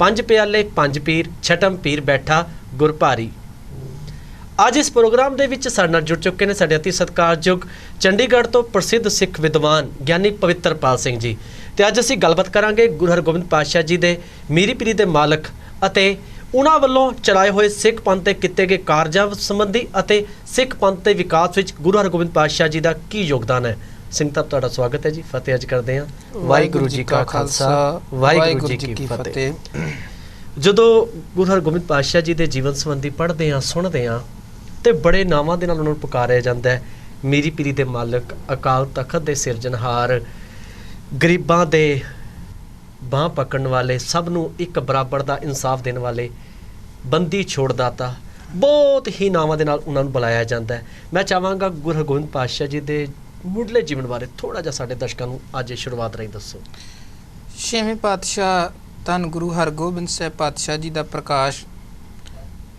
पंज प्याले पंज पीर छठम पीर बैठा गुर भारी। ਅੱਜ इस प्रोग्राम ਦੇ ਵਿੱਚ ਸਾਡੇ ਨਾਲ ਜੁੜ ਚੁੱਕੇ ਨੇ ਸਾਡੇ ਅਤੀ ਸਤਿਕਾਰਯੋਗ ਚੰਡੀਗੜ੍ਹ ਤੋਂ ਪ੍ਰਸਿੱਧ ਸਿੱਖ ਵਿਦਵਾਨ ਗਿਆਨੀ ਪਵਿੱਤਰਪਾਲ ਸਿੰਘ ਜੀ। ਤੇ ਅੱਜ ਅਸੀਂ ਗੱਲਬਾਤ ਕਰਾਂਗੇ ਗੁਰੂ ਹਰਗੋਬਿੰਦ ਪਾਤਸ਼ਾਹ ਜੀ ਦੇ ਮੀਰੀ ਪੀਰੀ ਦੇ ਮਾਲਕ ਅਤੇ ਉਹਨਾਂ ਵੱਲੋਂ ਚਲਾਏ ਹੋਏ ਸਿੱਖ ਪੰਥ ਤੇ ਕੀਤੇ ਗਏ ਕਾਰਜਾਂ ਸੰਬੰਧੀ ਅਤੇ ਸਿੱਖ ਪੰਥ ਦੇ ਵਿਕਾਸ ਵਿੱਚ ਗੁਰੂ ਹਰਗੋਬਿੰਦ ਪਾਤਸ਼ਾਹ ਜੀ ਦਾ ਕੀ ਯੋਗਦਾਨ ਹੈ। ਸਿੰਘ ਸਾਹਿਬ ਤੁਹਾਡਾ ਸਵਾਗਤ ਹੈ ਜੀ। ਫਤਿਹ ਅੱਜ ਕਰਦੇ ਹਾਂ। ਵਾਹਿਗੁਰੂ ਜੀ ਕਾ ਖਾਲਸਾ ਵਾਹਿਗੁਰੂ ਜੀ ਕੀ ਫਤਿਹ। ਜਦੋਂ ਗੁਰੂ ਹਰਗੋਬਿੰਦ ਪਾਤਸ਼ਾਹ ਜੀ ਦੇ ਜੀਵਨ ਸੰਬੰਧੀ ਪੜ੍ਹਦੇ ਹਾਂ ਸੁਣਦੇ ਹਾਂ ਤੇ ਬੜੇ ਨਾਵਾਂ ਦੇ ਨਾਲ ਉਹਨਾਂ ਨੂੰ ਪੁਕਾਰਿਆ ਜਾਂਦਾ ਹੈ। ਮੀਰੀ ਪੀਰੀ ਦੇ ਮਾਲਕ, ਅਕਾਲ ਤਖਤ ਦੇ ਸਿਰਜਣਹਾਰ, ਗਰੀਬਾਂ ਦੇ ਬਾਂਹ ਪਕੜਨ ਵਾਲੇ, ਸਭ ਨੂੰ ਇੱਕ ਬਰਾਬਰ ਦਾ ਇਨਸਾਫ ਦੇਣ ਵਾਲੇ, ਬੰਦੀ ਛੋੜਦਾਤਾ, ਬਹੁਤ ਹੀ ਨਾਵਾਂ ਦੇ ਨਾਲ ਉਹਨਾਂ ਨੂੰ ਬੁਲਾਇਆ ਜਾਂਦਾ ਹੈ। ਮੈਂ ਚਾਹਾਂਗਾ ਗੁਰੂ ਹਰਗੋਬਿੰਦ ਪਾਤਸ਼ਾਹ ਜੀ ਦੇ ਮੁੱਢਲੇ ਜੀਵਨ ਬਾਰੇ ਥੋੜ੍ਹਾ ਜਿਹਾ ਸਾਡੇ ਦਰਸ਼ਕਾਂ ਨੂੰ ਅੱਜ ਸ਼ੁਰੂਆਤ ਰਾਹੀਂ ਦੱਸੋ। ਛੇਵੇਂ ਪਾਤਸ਼ਾਹ ਧੰਨ ਗੁਰੂ ਹਰਗੋਬਿੰਦ ਸਾਹਿਬ ਪਾਤਸ਼ਾਹ ਜੀ ਦਾ ਪ੍ਰਕਾਸ਼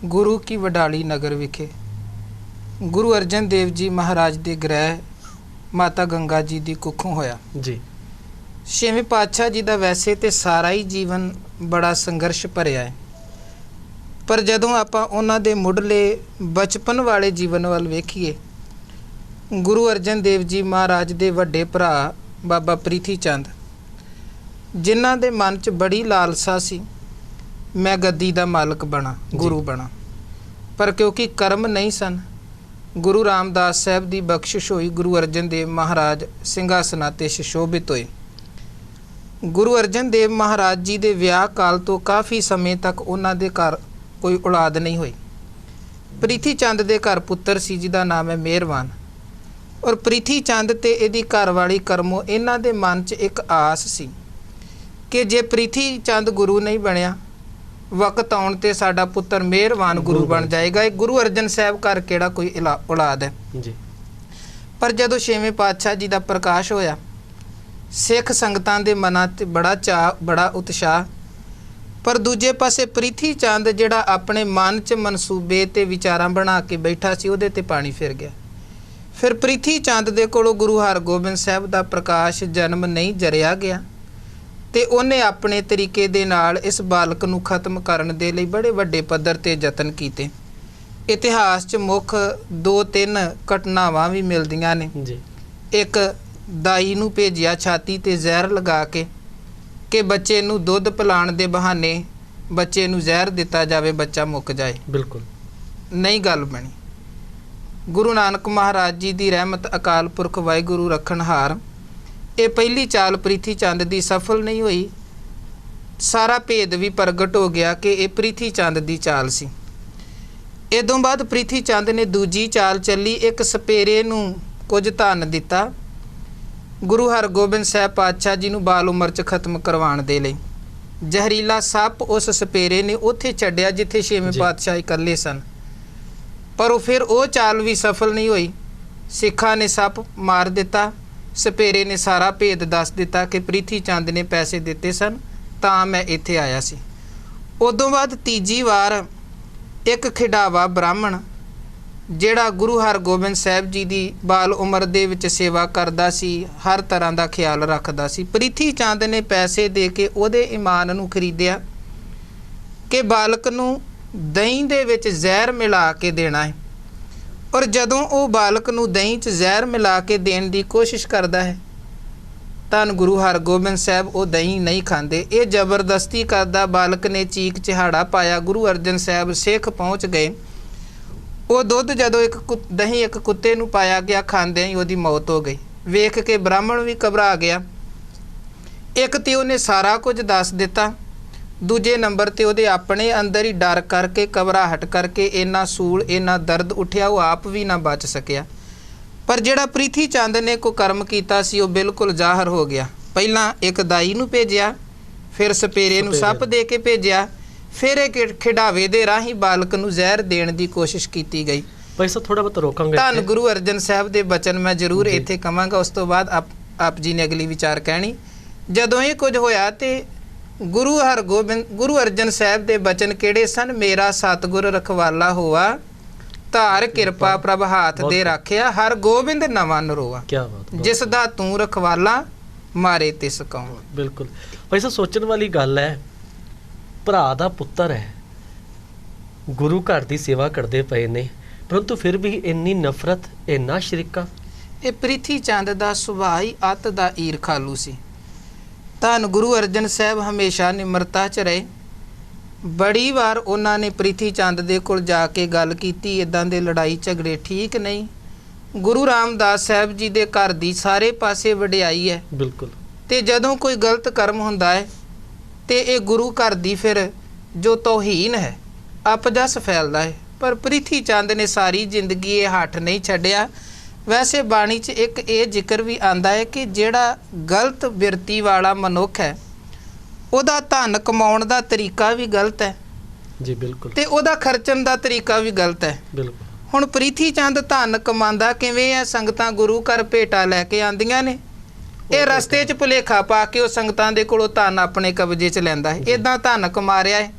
ਗੁਰੂ ਕੀ ਵਡਾਲੀ ਨਗਰ ਵਿਖੇ ਗੁਰੂ ਅਰਜਨ ਦੇਵ ਜੀ ਮਹਾਰਾਜ ਦੇ ਗ੍ਰਹਿ ਮਾਤਾ ਗੰਗਾ ਜੀ ਦੀ ਕੁੱਖੋਂ ਹੋਇਆ ਜੀ। ਛੇਵੇਂ ਪਾਤਸ਼ਾਹ ਜੀ ਦਾ ਵੈਸੇ ਤੇ ਸਾਰਾ ਹੀ ਜੀਵਨ ਬੜਾ ਸੰਘਰਸ਼ ਭਰਿਆ ਹੈ, ਪਰ ਜਦੋਂ ਆਪਾਂ ਉਹਨਾਂ ਦੇ ਮੁੱਢਲੇ ਬਚਪਨ ਵਾਲੇ ਜੀਵਨ ਵੱਲ ਵੇਖੀਏ, ਗੁਰੂ ਅਰਜਨ ਦੇਵ ਜੀ ਮਹਾਰਾਜ ਦੇ ਵੱਡੇ ਭਰਾ ਬਾਬਾ ਪ੍ਰੀਥੀ ਚੰਦ, ਜਿਨ੍ਹਾਂ ਦੇ ਮਨ 'ਚ ਬੜੀ ਲਾਲਸਾ ਸੀ ਮੈਂ ਗੱਦੀ ਦਾ ਮਾਲਕ ਬਣਾ, ਗੁਰੂ ਬਣਾ, ਪਰ ਕਿਉਂਕਿ ਕਰਮ ਨਹੀਂ ਸਨ, ਗੁਰੂ ਰਾਮਦਾਸ ਸਾਹਿਬ ਦੀ ਬਖਸ਼ਿਸ਼ ਹੋਈ, ਗੁਰੂ ਅਰਜਨ ਦੇਵ ਮਹਾਰਾਜ ਸਿੰਘਾਸਨਾਂ 'ਤੇ ਸੁਸ਼ੋਭਿਤ ਹੋਏ। ਗੁਰੂ ਅਰਜਨ ਦੇਵ ਮਹਾਰਾਜ ਜੀ ਦੇ ਵਿਆਹ ਕਾਲ ਤੋਂ ਕਾਫੀ ਸਮੇਂ ਤੱਕ ਉਹਨਾਂ ਦੇ ਘਰ ਕੋਈ ਔਲਾਦ ਨਹੀਂ ਹੋਈ। ਪ੍ਰੀਥੀ ਚੰਦ ਦੇ ਘਰ ਪੁੱਤਰ ਸੀ ਜਿਹਦਾ ਨਾਮ ਹੈ ਮਿਹਰਬਾਨ, ਔਰ ਪ੍ਰੀਥੀ ਚੰਦ ਤੇ ਇਹਦੀ ਘਰਵਾਲੀ ਕਰਮੋ, ਇਹਨਾਂ ਦੇ ਮਨ 'ਚ ਇੱਕ ਆਸ ਸੀ ਕਿ ਜੇ ਪ੍ਰੀਥੀ ਚੰਦ ਗੁਰੂ ਨਹੀਂ ਬਣਿਆ, ਵਕਤ ਆਉਣ ਤੇ ਸਾਡਾ ਪੁੱਤਰ ਮਿਹਰਬਾਨ ਗੁਰੂ ਬਣ ਜਾਏਗਾ। ਇਹ ਗੁਰੂ ਅਰਜਨ ਸਾਹਿਬ ਘਰ ਕਿਹੜਾ ਕੋਈ ਔਲਾਦ ਹੈ ਜੀ। ਪਰ ਜਦੋਂ ਛੇਵੇਂ ਪਾਤਸ਼ਾਹ ਜੀ ਦਾ ਪ੍ਰਕਾਸ਼ ਹੋਇਆ, ਸਿੱਖ ਸੰਗਤਾਂ ਦੇ ਮਨਾਂ 'ਤੇ ਬੜਾ ਚਾਅ, ਬੜਾ ਉਤਸ਼ਾਹ, ਪਰ ਦੂਜੇ ਪਾਸੇ ਪ੍ਰੀਥੀ ਚੰਦ ਜਿਹੜਾ ਆਪਣੇ ਮਨ 'ਚ ਮਨਸੂਬੇ ਤੇ ਵਿਚਾਰਾਂ ਬਣਾ ਕੇ ਬੈਠਾ ਸੀ, ਉਹਦੇ ਤੇ ਪਾਣੀ ਫਿਰ ਗਿਆ। ਫਿਰ ਪ੍ਰੀਥੀ ਚੰਦ ਦੇ ਕੋਲੋਂ ਗੁਰੂ ਹਰਗੋਬਿੰਦ ਸਾਹਿਬ ਦਾ ਪ੍ਰਕਾਸ਼ ਜਨਮ ਨਹੀਂ ਜਰਿਆ ਗਿਆ ਤੇ ਉਹਨੇ ਆਪਣੇ ਤਰੀਕੇ ਦੇ ਨਾਲ ਇਸ ਬਾਲਕ ਨੂੰ ਖਤਮ ਕਰਨ ਦੇ ਲਈ ਬੜੇ ਵੱਡੇ ਪੱਧਰ ਤੇ ਯਤਨ ਕੀਤੇ। ਇਤਿਹਾਸ 'ਚ ਮੁੱਖ 2-3 ਘਟਨਾਵਾਂ ਵੀ ਮਿਲਦੀਆਂ ਨੇ ਜੀ। ਇੱਕ, ਦਾਈ ਨੂੰ ਭੇਜਿਆ ਛਾਤੀ ਤੇ ਜ਼ਹਿਰ ਲਗਾ ਕੇ ਕਿ ਬੱਚੇ ਨੂੰ ਦੁੱਧ ਪਿਲਾਉਣ ਦੇ ਬਹਾਨੇ ਬੱਚੇ ਨੂੰ ਜ਼ਹਿਰ ਦਿੱਤਾ ਜਾਵੇ, ਬੱਚਾ ਮੁੱਕ ਜਾਏ। ਬਿਲਕੁਲ ਨਹੀਂ ਗੱਲ ਬਣੀ। ਗੁਰੂ ਨਾਨਕ ਮਹਾਰਾਜ ਜੀ ਦੀ ਰਹਿਮਤ, ਅਕਾਲ ਪੁਰਖ ਵਾਹਿਗੁਰੂ ਰੱਖਣਹਾਰ, ਇਹ ਪਹਿਲੀ ਚਾਲ ਪ੍ਰੀਥੀ ਚੰਦ ਦੀ ਸਫਲ ਨਹੀਂ ਹੋਈ। ਸਾਰਾ ਭੇਦ ਵੀ ਪ੍ਰਗਟ ਹੋ ਗਿਆ ਕਿ ਇਹ ਪ੍ਰੀਥੀ ਚੰਦ ਦੀ ਚਾਲ ਸੀ। ਇਦੋਂ ਬਾਅਦ ਪ੍ਰੀਥੀ ਚੰਦ ਨੇ ਦੂਜੀ ਚਾਲ ਚੱਲੀ। ਇੱਕ ਸਪੇਰੇ ਨੂੰ ਕੁਝ ਧਨ ਦਿੱਤਾ ਗੁਰੂ ਹਰਗੋਬਿੰਦ ਸਾਹਿਬ ਪਾਤਸ਼ਾਹ ਜੀ ਨੂੰ ਬਾਲ ਉਮਰ 'ਚ ਖਤਮ ਕਰਵਾਉਣ ਦੇ ਲਈ। ਜ਼ਹਿਰੀਲਾ ਸੱਪ ਉਸ ਸਪੇਰੇ ਨੇ ਉੱਥੇ ਛੱਡਿਆ ਜਿੱਥੇ ਛੇਵੇਂ ਪਾਤਸ਼ਾਹ ਇਕੱਲੇ ਸਨ, ਪਰ ਫਿਰ ਉਹ ਚਾਲ ਵੀ ਸਫਲ ਨਹੀਂ ਹੋਈ। ਸਿੱਖਾਂ ਨੇ ਸੱਪ ਮਾਰ ਦਿੱਤਾ। ਸਪੇਰੇ ਨੇ ਸਾਰਾ ਭੇਦ ਦੱਸ ਦਿੱਤਾ ਕਿ ਪ੍ਰੀਥੀ ਚੰਦ ਨੇ ਪੈਸੇ ਦਿੱਤੇ ਸਨ ਤਾਂ ਮੈਂ ਇੱਥੇ ਆਇਆ ਸੀ। ਉਦੋਂ ਬਾਅਦ ਤੀਜੀ ਵਾਰ ਇੱਕ ਖਿਡਾਵਾ ਬ੍ਰਾਹਮਣ, ਜਿਹੜਾ ਗੁਰੂ ਹਰਗੋਬਿੰਦ ਸਾਹਿਬ ਜੀ ਦੀ ਬਾਲ ਉਮਰ ਦੇ ਵਿੱਚ ਸੇਵਾ ਕਰਦਾ ਸੀ, ਹਰ ਤਰ੍ਹਾਂ ਦਾ ਖਿਆਲ ਰੱਖਦਾ ਸੀ, ਪ੍ਰੀਥੀ ਚੰਦ ਨੇ ਪੈਸੇ ਦੇ ਕੇ ਉਹਦੇ ਈਮਾਨ ਨੂੰ ਖਰੀਦਿਆ ਕਿ ਬਾਲਕ ਨੂੰ ਦਹੀਂ ਦੇ ਵਿੱਚ ਜ਼ਹਿਰ ਮਿਲਾ ਕੇ ਦੇਣਾ ਹੈ। ਔਰ ਜਦੋਂ ਉਹ ਬਾਲਕ ਨੂੰ ਦਹੀਂ 'ਚ ਜ਼ਹਿਰ ਮਿਲਾ ਕੇ ਦੇਣ ਦੀ ਕੋਸ਼ਿਸ਼ ਕਰਦਾ ਹੈ, ਧੰਨ ਗੁਰੂ ਹਰਗੋਬਿੰਦ ਸਾਹਿਬ ਉਹ ਦਹੀਂ ਨਹੀਂ ਖਾਂਦੇ। ਇਹ ਜ਼ਬਰਦਸਤੀ ਕਰਦਾ। ਬਾਲਕ ਨੇ ਚੀਕ ਚਿਹਾੜਾ ਪਾਇਆ। ਗੁਰੂ ਅਰਜਨ ਸਾਹਿਬ ਸਿੱਖ ਪਹੁੰਚ ਗਏ। ਉਹ ਦੁੱਧ ਜਦੋਂ ਦਹੀਂ ਇੱਕ ਕੁੱਤੇ ਨੂੰ ਪਾਇਆ ਗਿਆ, ਖਾਂਦਿਆਂ ਹੀ ਉਹਦੀ ਮੌਤ ਹੋ ਗਈ। ਵੇਖ ਕੇ ਬ੍ਰਾਹਮਣ ਵੀ ਘਬਰਾ ਗਿਆ। ਇੱਕ ਤੇ ਉਹਨੇ ਸਾਰਾ ਕੁਝ ਦੱਸ ਦਿੱਤਾ, ਦੂਜੇ ਨੰਬਰ 'ਤੇ ਉਹਦੇ ਆਪਣੇ ਅੰਦਰ ਹੀ ਡਰ ਕਰਕੇ, ਘਬਰਾਹਟ ਕਰਕੇ ਇੰਨਾ ਸੂਲ, ਇੰਨਾ ਦਰਦ ਉੱਠਿਆ, ਉਹ ਆਪ ਵੀ ਨਾ ਬਚ ਸਕਿਆ। ਪਰ ਜਿਹੜਾ ਪ੍ਰੀਥੀ ਚੰਦ ਨੇ ਕੋਈ ਕਰਮ ਕੀਤਾ ਸੀ ਉਹ ਬਿਲਕੁਲ ਜ਼ਾਹਰ ਹੋ ਗਿਆ। ਪਹਿਲਾਂ ਇੱਕ ਦਾਈ ਨੂੰ ਭੇਜਿਆ, ਫਿਰ ਸਪੇਰੇ ਨੂੰ ਸੱਪ ਦੇ ਕੇ ਭੇਜਿਆ, ਫਿਰ ਇੱਕ ਖਿਡਾਵੇ ਦੇ ਰਾਹੀਂ ਬਾਲਕ ਨੂੰ ਜ਼ਹਿਰ ਦੇਣ ਦੀ ਕੋਸ਼ਿਸ਼ ਕੀਤੀ ਗਈ। ਥੋੜਾ ਬਹੁਤ ਰੋਕਾਂਗੇ। ਧੰਨ ਗੁਰੂ ਅਰਜਨ ਸਾਹਿਬ ਦੇ ਬਚਨ ਮੈਂ ਜ਼ਰੂਰ ਇੱਥੇ ਕਵਾਂਗਾ, ਉਸ ਤੋਂ ਬਾਅਦ ਆਪ ਜੀ ਨੇ ਅਗਲੀ ਵਿਚਾਰ ਕਹਿਣੀ। ਜਦੋਂ ਇਹ ਕੁਝ ਹੋਇਆ ਤੇ ਗੁਰੂ ਅਰਜਨ ਸਾਹਿਬ ਦੇ ਬਚਨ ਕਿਹੜੇ ਸਨ? ਮੇਰਾ ਸਤਿਗੁਰ ਰਖਵਾਲਾ ਹੋਆ, ਧਾਰ ਕਿਰਪਾ ਪ੍ਰਭ ਹਾਥ ਦੇ ਰਾਖਿਆ, ਹਰ ਗੋਬਿੰਦ ਨਵਾਂ ਨਰੋਆ, ਜਿਸ ਦਾ ਤੂੰ ਰਖਵਾਲਾ ਮਾਰੇ ਤਿਸ ਕਉ। ਬਿਲਕੁਲ ਭਾਈ ਸਾਹਿਬ, ਸੋਚਣ ਵਾਲੀ ਗੱਲ ਹੈ ਭਰਾ ਦਾ ਪੁੱਤਰ ਹੈ, ਗੁਰੂ ਘਰ ਦੀ ਸੇਵਾ ਕਰਦੇ ਪਏ ਨੇ, ਪਰੰਤੂ ਫਿਰ ਵੀ ਇੰਨੀ ਨਫ਼ਰਤ, ਇੰਨਾ ਸ਼ਰੀਕਾ। ਇਹ ਪ੍ਰਿਥੀ ਚੰਦ ਦਾ ਸੁਭਾਅ ਹੀ ਅੱਤ ਦਾ ਈਰਖਾਲੂ ਸੀ। ਧੰਨ ਗੁਰੂ ਅਰਜਨ ਸਾਹਿਬ ਹਮੇਸ਼ਾ ਨਿਮਰਤਾ 'ਚ ਰਹੇ। ਬੜੀ ਵਾਰ ਉਹਨਾਂ ਨੇ ਪ੍ਰਿਥੀ ਚੰਦ ਦੇ ਕੋਲ ਜਾ ਕੇ ਗੱਲ ਕੀਤੀ, ਇੱਦਾਂ ਦੇ ਲੜਾਈ ਝਗੜੇ ਠੀਕ ਨਹੀਂ। ਗੁਰੂ ਰਾਮਦਾਸ ਸਾਹਿਬ ਜੀ ਦੇ ਘਰ ਦੀ ਸਾਰੇ ਪਾਸੇ ਵਡਿਆਈ ਹੈ। ਬਿਲਕੁਲ। ਤੇ ਜਦੋਂ ਕੋਈ ਗਲਤ ਕਰਮ ਹੁੰਦਾ ਹੈ ਤੇ ਇਹ ਗੁਰੂ ਘਰ ਦੀ ਫਿਰ ਜੋ ਤੋਹੀਨ ਹੈ, ਅਪਜਸ ਫੈਲਦਾ ਹੈ। ਪਰ ਪ੍ਰਿਥੀ ਚੰਦ ਨੇ ਸਾਰੀ ਜ਼ਿੰਦਗੀ ਇਹ ਹੱਠ ਨਹੀਂ ਛੱਡਿਆ। ਵੈਸੇ ਬਾਣੀ 'ਚ ਇੱਕ ਇਹ ਜ਼ਿਕਰ ਵੀ ਆਂਦਾ ਹੈ ਕਿ ਜਿਹੜਾ ਗਲਤ ਬਿਰਤੀ ਵਾਲਾ ਮਨੁੱਖ ਹੈ, ਉਹਦਾ ਧਨ ਕਮਾਉਣ ਦਾ ਤਰੀਕਾ ਵੀ ਗਲਤ ਹੈ ਜੀ। ਬਿਲਕੁਲ। ਤੇ ਉਹਦਾ ਖਰਚਣ ਦਾ ਤਰੀਕਾ ਵੀ ਗਲਤ ਹੈ। ਬਿਲਕੁਲ। ਹੁਣ ਪ੍ਰਿਥੀ ਚੰਦ ਧਨ ਕਮਾਉਂਦਾ ਕਿਵੇਂ ਹੈ? ਸੰਗਤਾਂ ਗੁਰੂ ਘਰ ਭੇਟਾ ਲੈ ਕੇ ਆਂਦੀਆਂ ਨੇ, ਇਹ ਰਸਤੇ 'ਚ ਭੁਲੇਖਾ ਪਾ ਕੇ ਉਹ ਸੰਗਤਾਂ ਦੇ ਕੋਲੋਂ ਧਨ ਆਪਣੇ ਕਬਜ਼ੇ 'ਚ ਲੈਂਦਾ ਹੈ। ਇੱਦਾਂ ਧਨ ਕਮਾ ਰਿਹਾ ਹੈ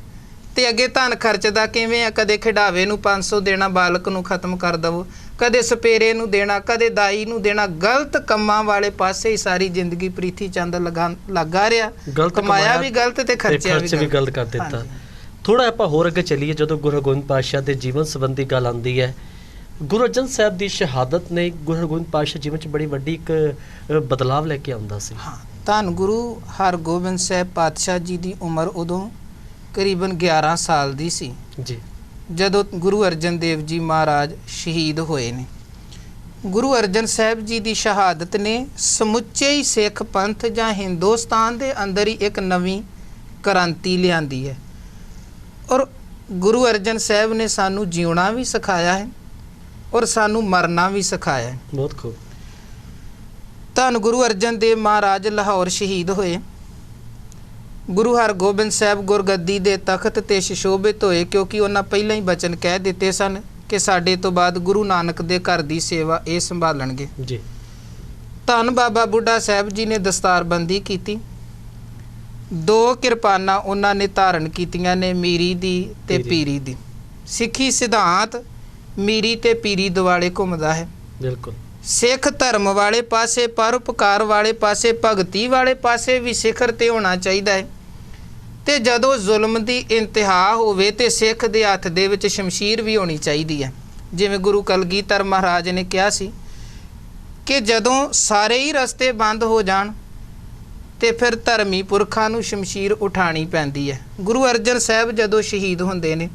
ਤੇ ਅੱਗੇ ਧਨ ਖਰਚਦਾ ਕਿਵੇਂ ਹੈ? ਕਦੇ ਖਿਡਾਵੇ ਨੂੰ 500 ਦੇਣਾ, ਬਾਲਕ ਨੂੰ ਖਤਮ ਕਰ ਦਵੋ, ਕਦੇ ਸਪੇਰੇ ਨੂੰ ਦੇਣਾ, ਕਦੇ ਦਾਈ ਨੂੰ ਦੇਣਾ। ਗਲਤ ਕੰਮਾਂ ਵਾਲੇ ਪਾਸੇ ਹੀ ਸਾਰੀ ਜ਼ਿੰਦਗੀ ਪ੍ਰਿਥੀ ਚੰਦ ਲੱਗਾ ਰਿਹਾ। ਕਮਾਇਆ ਵੀ ਗਲਤ ਤੇ ਖਰਚਿਆ ਵੀ ਗਲਤ ਕਰ ਦਿੱਤਾ। ਥੋੜਾ ਆਪਾਂ ਹੋਰ ਅੱਗੇ ਚੱਲੀਏ। ਜਦੋਂ ਗੁਰੂ ਹਰਗੋਬਿੰਦ ਪਾਤਸ਼ਾਹ ਦੇ ਜੀਵਨ ਸੰਬੰਧੀ ਗੱਲ ਆਉਂਦੀ ਹੈ, ਗੁਰੂ ਅਰਜਨ ਸਾਹਿਬ ਦੀ ਸ਼ਹਾਦਤ ਨੇ ਗੁਰੂ ਹਰਗੋਬਿੰਦ ਪਾਤਸ਼ਾਹ ਜੀਵਨ 'ਚ ਬੜੀ ਵੱਡੀ ਇੱਕ ਬਦਲਾਵ ਲੈ ਕੇ ਆਉਂਦਾ ਸੀ। ਹਾਂ, ਧੰਨ ਗੁਰੂ ਹਰਗੋਬਿੰਦ ਸਾਹਿਬ ਪਾਤਸ਼ਾਹ ਜੀ ਦੀ ਉਮਰ ਉਦੋਂ ਕਰੀਬਨ 11 ਸਾਲ ਦੀ ਸੀ ਜੀ, ਜਦੋਂ ਗੁਰੂ ਅਰਜਨ ਦੇਵ ਜੀ ਮਹਾਰਾਜ ਸ਼ਹੀਦ ਹੋਏ ਨੇ। ਗੁਰੂ ਅਰਜਨ ਸਾਹਿਬ ਜੀ ਦੀ ਸ਼ਹਾਦਤ ਨੇ ਸਮੁੱਚੇ ਹੀ ਸਿੱਖ ਪੰਥ ਜਾਂ ਹਿੰਦੁਸਤਾਨ ਦੇ ਅੰਦਰ ਹੀ ਇੱਕ ਨਵੀਂ ਕ੍ਰਾਂਤੀ ਲਿਆਂਦੀ ਹੈ। ਔਰ ਗੁਰੂ ਅਰਜਨ ਸਾਹਿਬ ਨੇ ਸਾਨੂੰ ਜਿਉਣਾ ਵੀ ਸਿਖਾਇਆ ਹੈ ਔਰ ਸਾਨੂੰ ਮਰਨਾ ਵੀ ਸਿਖਾਇਆ ਹੈ। ਬਹੁਤ ਖੂਬ। ਧੰਨ ਗੁਰੂ ਅਰਜਨ ਦੇਵ ਮਹਾਰਾਜ ਲਾਹੌਰ ਸ਼ਹੀਦ ਹੋਏ। ਗੁਰੂ ਹਰਗੋਬਿੰਦ ਸਾਹਿਬ ਗੁਰਗੱਦੀ ਦੇ ਤਖਤ ਤੇ ਸੁਸ਼ੋਭਿਤ ਹੋਏ, ਕਿਉਂਕਿ ਉਹਨਾਂ ਪਹਿਲਾਂ ਹੀ ਬਚਨ ਕਹਿ ਦਿੱਤੇ ਸਨ ਕਿ ਸਾਡੇ ਤੋਂ ਬਾਅਦ ਗੁਰੂ ਨਾਨਕ ਦੇ ਘਰ ਦੀ ਸੇਵਾ ਇਹ ਸੰਭਾਲਣਗੇ ਜੀ। ਧੰਨ ਬਾਬਾ ਬੁੱਢਾ ਸਾਹਿਬ ਜੀ ਨੇ ਦਸਤਾਰਬੰਦੀ ਕੀਤੀ। 2 ਕਿਰਪਾਨਾਂ ਉਹਨਾਂ ਨੇ ਧਾਰਨ ਕੀਤੀਆਂ ਨੇ, ਮੀਰੀ ਦੀ ਤੇ ਪੀਰੀ ਦੀ। ਸਿੱਖੀ ਸਿਧਾਂਤ ਮੀਰੀ ਤੇ ਪੀਰੀ ਦੁਆਲੇ ਘੁੰਮਦਾ ਹੈ। ਬਿਲਕੁਲ। ਸਿੱਖ ਧਰਮ ਵਾਲੇ ਪਾਸੇ, ਪਰਉਪਕਾਰ ਵਾਲੇ ਪਾਸੇ, ਭਗਤੀ ਵਾਲੇ ਪਾਸੇ ਵੀ ਸਿਖਰ ਤੇ ਹੋਣਾ ਚਾਹੀਦਾ ਹੈ। ਤੇ ਜਦੋਂ ਜ਼ੁਲਮ ਦੀ ਇੰਤਹਾ ਹੋਵੇ ਤੇ ਸਿੱਖ ਦੇ ਹੱਥ ਦੇ ਵਿੱਚ ਸ਼ਮਸ਼ੀਰ ਵੀ ਹੋਣੀ ਚਾਹੀਦੀ ਹੈ। ਜਿਵੇਂ ਗੁਰੂ ਕਲਗੀਧਰ ਮਹਾਰਾਜ ਨੇ ਕਿਹਾ ਸੀ ਕਿ ਜਦੋਂ ਸਾਰੇ ਹੀ ਰਸਤੇ ਬੰਦ ਹੋ ਜਾਣ ਤੇ ਫਿਰ ਧਰਮੀ ਪੁਰਖਾਂ ਨੂੰ ਸ਼ਮਸ਼ੀਰ ਉਠਾਣੀ ਪੈਂਦੀ ਹੈ। ਗੁਰੂ ਅਰਜਨ ਸਾਹਿਬ ਜਦੋਂ ਸ਼ਹੀਦ ਹੁੰਦੇ ਨੇ,